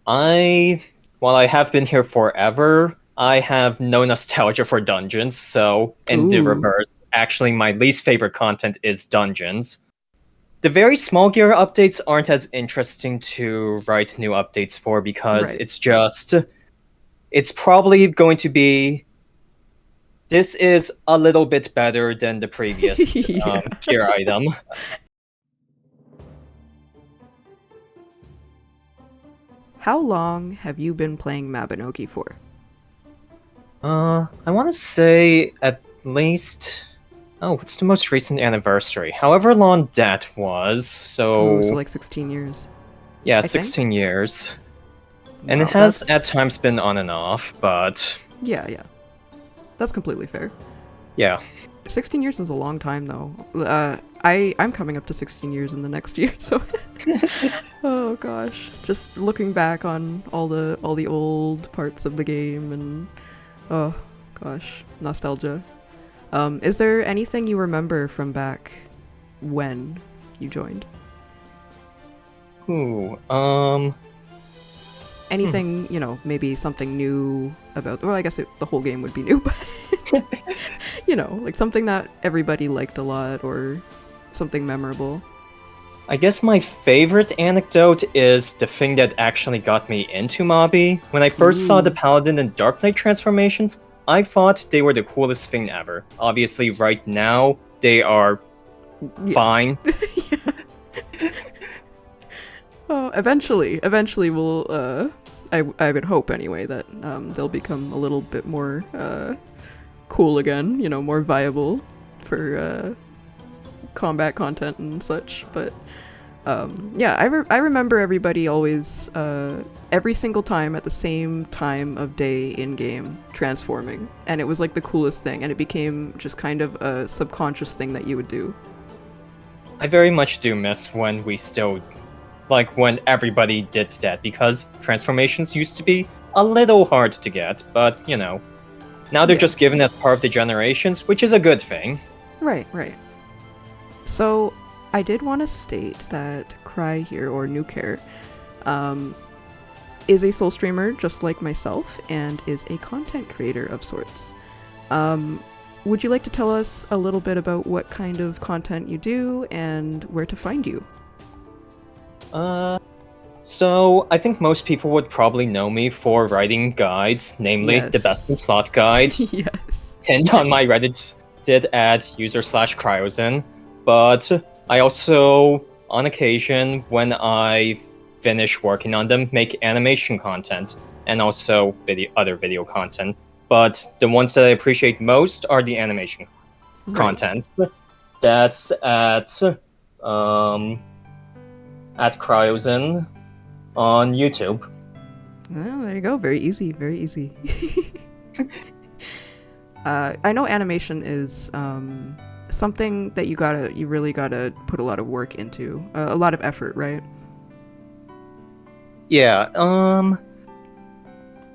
While I have been here forever, I have no nostalgia for dungeons, so in the Ooh, reverse, actually my least favorite content is dungeons. The very small gear updates aren't as interesting to write new updates for because right. it's probably going to be this is a little bit better than the previous Yeah. gear item. How long have you been playing Mabinogi for? I want to say at least. Oh, what's the most recent anniversary? However long that was. Oh, so So, like 16 years, yeah, I think. 16 years. And it Wow, has at that's times been on and off, but yeah, yeah. That's completely fair. yeah. 16 years is a long time though. I'm coming up to 16 years in the next year, so oh gosh. Just looking back on all the old parts of the game and oh gosh, nostalgia. Is there anything you remember from back when you joined? Ooh, hmm. Anything, maybe something new about, well, I guess the whole game would be new, but, like something that everybody liked a lot or something memorable. I guess my favorite anecdote is the thing that actually got me into Mobby. When I first saw the Ooh. Paladin and Dark Knight transformations, I thought they were the coolest thing ever. Obviously, right now, they are Yeah. fine. Oh, eventually we'll, I would hope anyway that they'll become a little bit more cool again, more viable for combat content and such. But yeah, I remember everybody always, every single time at the same time of day in game, transforming. And it was like the coolest thing. And it became just kind of a subconscious thing that you would do. I very much do miss when we still, like, when everybody did that, because transformations used to be a little hard to get, but, now they're Yeah. just given as part of the generations, which is a good thing. Right, right. So I did want to state that Cry here, or Newcare, um, is a soul streamer just like myself and is a content creator of sorts. Um, would you like to tell us a little bit about what kind of content you do and where to find you? Uh, so I think most people would probably know me for writing guides, namely the Best in Yes. Slot guide, Yes. pinned on my Reddit did at user/Cryozen. But I also, on occasion, when I finish working on them, make animation content and also other video content. But the ones that I appreciate most are the animation Right. contents. That's um, at Cryozen on YouTube. Well, there you go. Very easy. Very easy. I know animation is something that you really gotta put a lot of work into, a lot of effort, right? Yeah,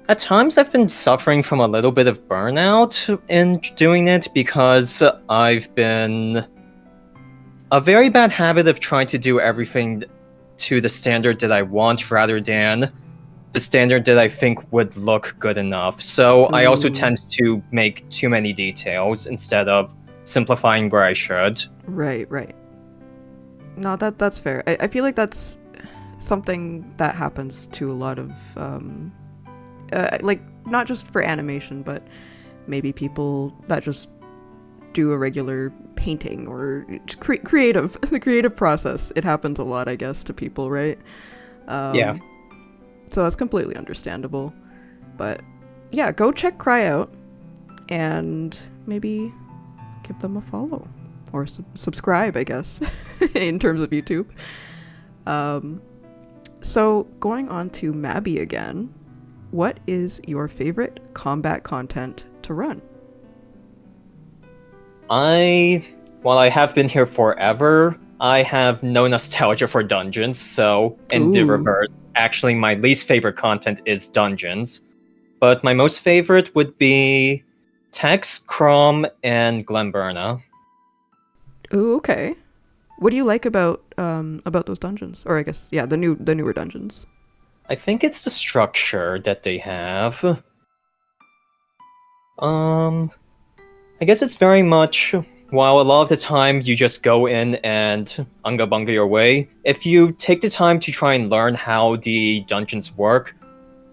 at times I've been suffering from a little bit of burnout in doing it because I've been a very bad habit of trying to do everything to the standard that I want rather than the standard that I think would look good enough. So I also Ooh, tend to make too many details instead of simplifying where I should. right, right. No, that's fair. I feel like that's something that happens to a lot of like not just for animation, but maybe people that just do a regular painting or creative the creative process. It happens a lot, I guess, to people, right? Yeah. Um, so that's completely understandable. But yeah, go check Cry out and maybe give them a follow or subscribe, I guess, in terms of YouTube. Um, so going on to Mabby again, what is your favorite combat content to run? I, while I have been here forever, I have no nostalgia for dungeons, so in the Ooh, reverse, actually my least favorite content is dungeons. But my most favorite would be Tex, Crom, and Glenburna. ooh, okay. What do you like about those dungeons? Or I guess yeah, the newer dungeons. I think it's the structure that they have. I guess it's very much, while a lot of the time you just go in and unga bunga your way, if you take the time to try and learn how the dungeons work,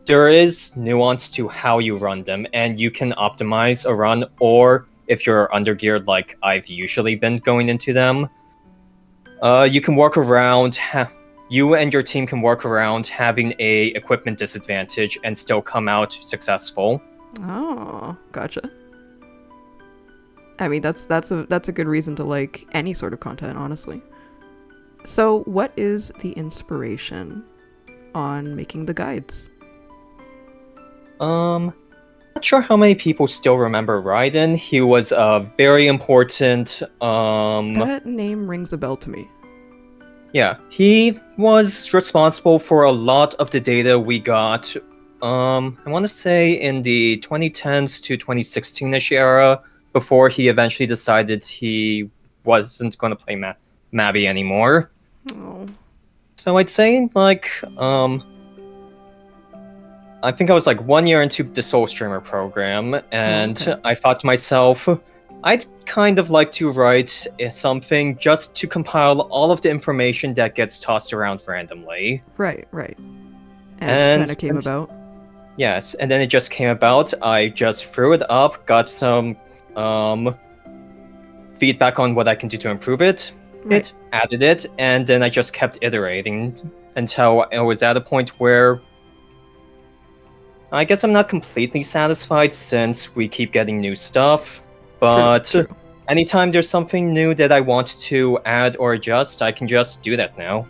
there is nuance to how you run them, and you can optimize a run, or if you're undergeared like I've usually been going into them, you can work around, you and your team can work around having a equipment disadvantage and still come out successful. Oh, gotcha. I mean, that's a good reason to like any sort of content, honestly. So, what is the inspiration on making the guides? Not sure how many people still remember Raiden. He was a very important, That name rings a bell to me. yeah, he was responsible for a lot of the data we got, I want to say in the 2010s to 2016-ish era, before he eventually decided he wasn't going to play Mabby anymore. Oh. So I'd say, like, I think I was like 1 year into the Soul Streamer program, and okay. I thought to myself, I'd kind of like to write something just to compile all of the information that gets tossed around randomly. Right. And it kind of came about. Yes, and then it just came about. I just threw it up, got some feedback on what I can do to improve it, Right. added it, and then I just kept iterating until I was at a point where I guess I'm not completely satisfied since we keep getting new stuff, but True. anytime there's something new that I want to add or adjust, I can just do that now.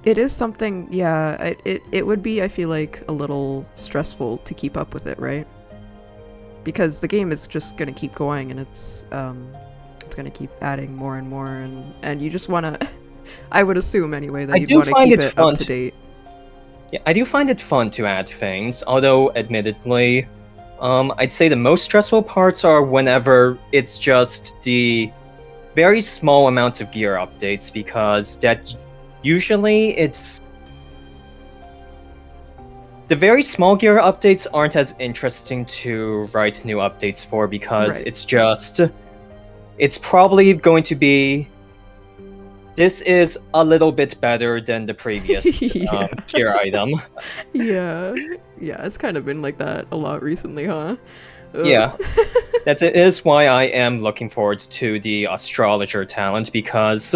It is something, yeah, it would be, I feel like, a little stressful to keep up with it, right? Because the game is just gonna keep going, and it's gonna keep adding more and more, and you just wanna, I would assume anyway, that you'd want to keep it up to date. Yeah, I do find it fun to add things, although admittedly, I'd say the most stressful parts are whenever it's just the very small amounts of gear updates, because that usually it's the very small gear updates aren't as interesting to write new updates for, because Right. it's probably going to be, this is a little bit better than the previous Yeah. gear item. Yeah, it's kind of been like that a lot recently, huh? Ugh. Yeah, it is why I am looking forward to the astrologer talent, because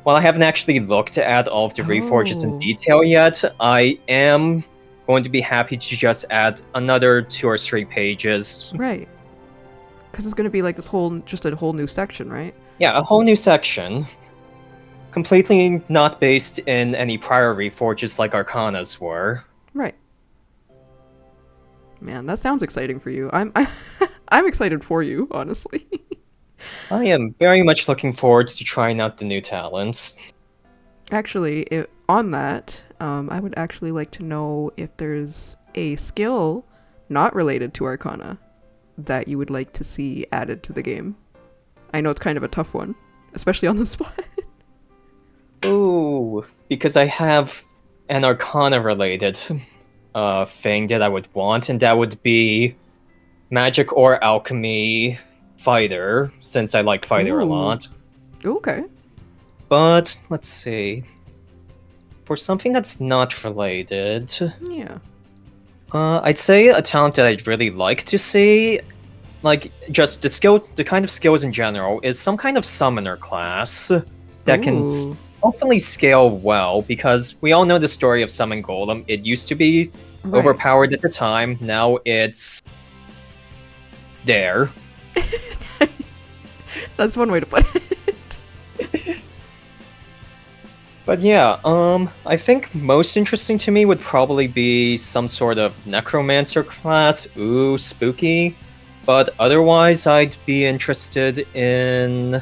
while I haven't actually looked at all of the reforges in detail yet, I am going to be happy to just add another 2 or 3 pages. Right. Because it's going to be like a whole new section, right? Yeah, a whole new section. Completely not based in any prior reforges like Arcanas were. Right. Man, that sounds exciting for you. I'm excited for you, honestly. I am very much looking forward to trying out the new talents. Actually, on that, I would actually like to know if there's a skill not related to Arcana that you would like to see added to the game. I know it's kind of a tough one, especially on the spot. Ooh, because I have an Arcana-related thing that I would want, and that would be magic or alchemy fighter, since I like fighter a lot. Okay. But let's see. For something that's not related, Yeah. I'd say a talent that I'd really like to see, like just the kind of skills in general, is some kind of summoner class that can hopefully scale well, because we all know the story of Summon Golem. It used to be overpowered at the time, now it's there. That's one way to put it. But yeah, I think most interesting to me would probably be some sort of necromancer class. Ooh, spooky. But otherwise, I'd be interested in, I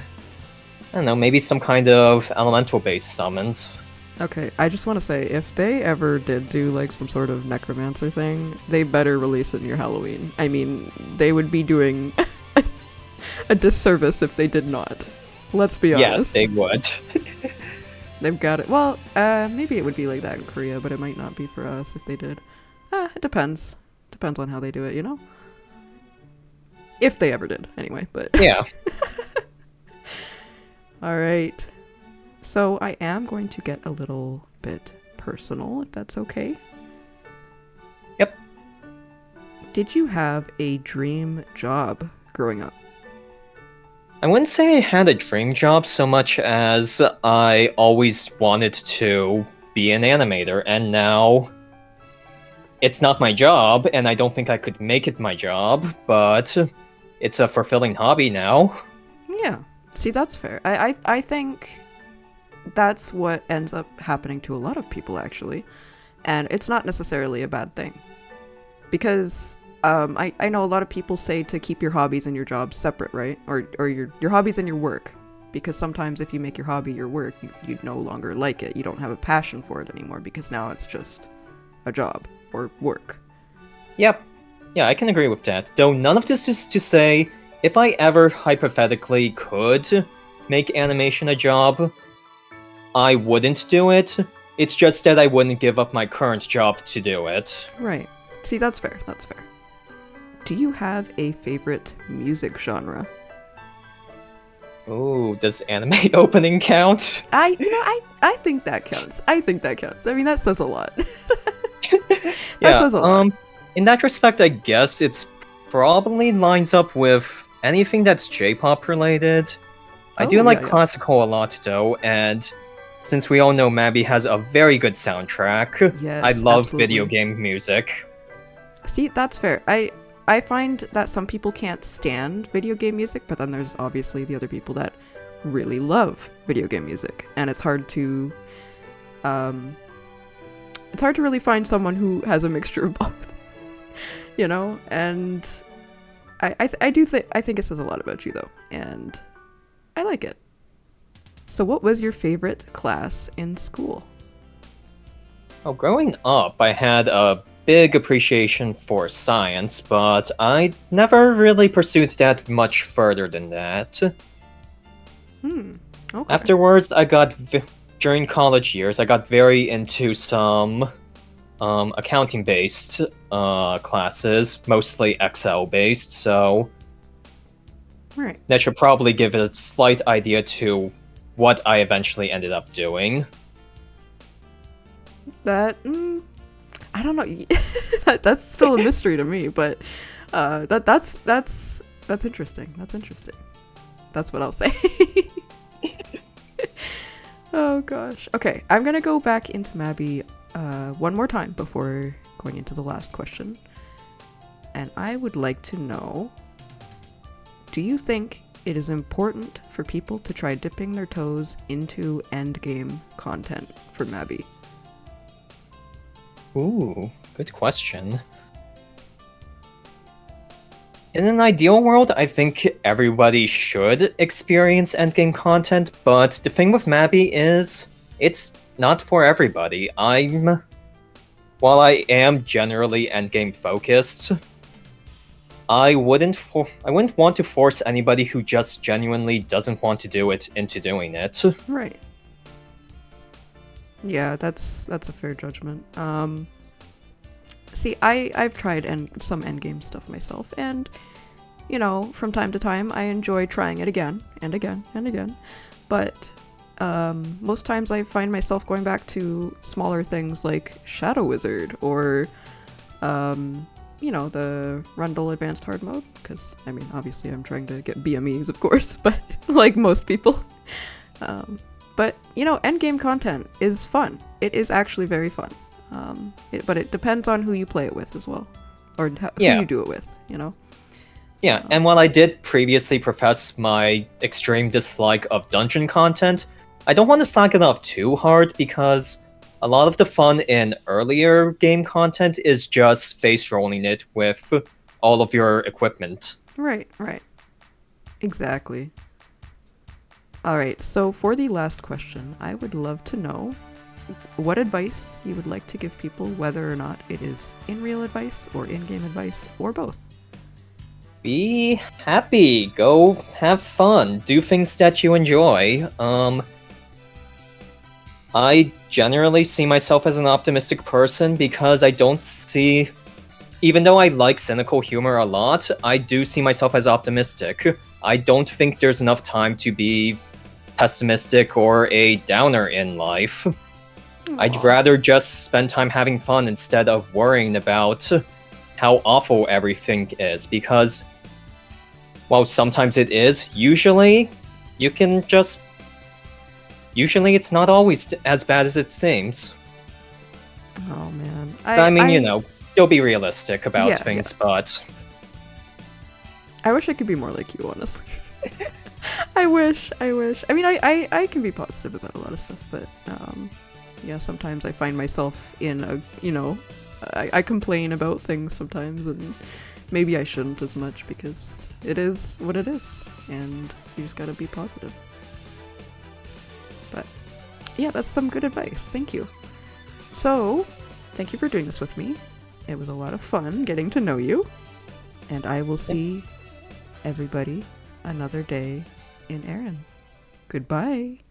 don't know, maybe some kind of elemental-based summons. Okay, I just want to say, if they ever did do like some sort of necromancer thing, they better release it near Halloween. I mean, they would be doing a disservice if they did not. Let's be honest. Yes, they would. They've got it. Well, maybe it would be like that in Korea, but it might not be for us if they did. It depends. Depends on how they do it, you know? If they ever did, anyway, but... Yeah. Alright. So I am going to get a little bit personal, if that's okay. Yep. Did you have a dream job growing up? I wouldn't say I had a dream job so much as I always wanted to be an animator, and now it's not my job, and I don't think I could make it my job, but it's a fulfilling hobby now. Yeah. See, that's fair. I think that's what ends up happening to a lot of people, actually. And it's not necessarily a bad thing. Because I know a lot of people say to keep your hobbies and your jobs separate, right? Or your hobbies and your work. Because sometimes if you make your hobby your work, you no longer like it. You don't have a passion for it anymore because now it's just a job or work. Yep. Yeah, I can agree with that. Though none of this is to say, if I ever hypothetically could make animation a job, I wouldn't do it. It's just that I wouldn't give up my current job to do it. Right. See, that's fair. That's fair. Do you have a favorite music genre? Ooh, does anime opening count? I think that counts. I think that counts. I mean, that says a lot. Yeah, says a lot. In that respect, I guess it's probably lines up with anything that's J-pop related. I do like classical a lot, though, and since we all know Mabi has a very good soundtrack, Yes, I love absolutely. video game music. See, that's fair. I find that some people can't stand video game music, but then there's obviously the other people that really love video game music, and it's hard to really find someone who has a mixture of both, you know. And I think it says a lot about you though, and I like it. So, what was your favorite class in school? Well, growing up, I had a big appreciation for science, but I never really pursued that much further than that. Okay. Afterwards, during college years, I got very into some accounting-based classes, mostly Excel-based, so Right. that should probably give a slight idea to what I eventually ended up doing. That I don't know. That's still a mystery to me, but that's interesting. That's interesting. That's what I'll say. Oh gosh. Okay, I'm gonna go back into Mabi one more time before going into the last question, and I would like to know: do you think it is important for people to try dipping their toes into endgame content for Mabi? Ooh, good question. In an ideal world, I think everybody should experience endgame content, but the thing with Mabi is, it's not for everybody. While I am generally endgame focused, I wouldn't want to force anybody who just genuinely doesn't want to do it into doing it. Right. Yeah, that's a fair judgment. See, I've tried some endgame stuff myself, and you know, from time to time, I enjoy trying it again and again and again. But most times, I find myself going back to smaller things like Shadow Wizard or you know, the Rundle Advanced Hard Mode, because I mean, obviously, I'm trying to get BMEs, of course, but like most people. But you know, endgame content is fun. It is actually very fun. But it depends on who you play it with as well, or who you do it with, you know? Yeah, and while I did previously profess my extreme dislike of dungeon content, I don't want to slack it off too hard because a lot of the fun in earlier game content is just face rolling it with all of your equipment. Right. Exactly. Alright, so for the last question, I would love to know what advice you would like to give people, whether or not it is in-real advice or in-game advice or both. Be happy, go have fun, do things that you enjoy. I generally see myself as an optimistic person because I don't see. Even though I like cynical humor a lot, I do see myself as optimistic. I don't think there's enough time to be pessimistic or a downer in life. I'd Aw. rather just spend time having fun instead of worrying about how awful everything is, because while sometimes it is, usually you can just. Usually it's not always as bad as it seems. Oh man. I mean, you know, still be realistic about Yeah, things, but. I wish I could be more like you, honestly. I wish. I mean, I can be positive about a lot of stuff, but yeah, sometimes I find myself in a, I complain about things sometimes, and maybe I shouldn't as much because it is what it is, and you just gotta be positive. But yeah, that's some good advice. Thank you. So, thank you for doing this with me. It was a lot of fun getting to know you, and I will see everybody another day in Erinn. Goodbye.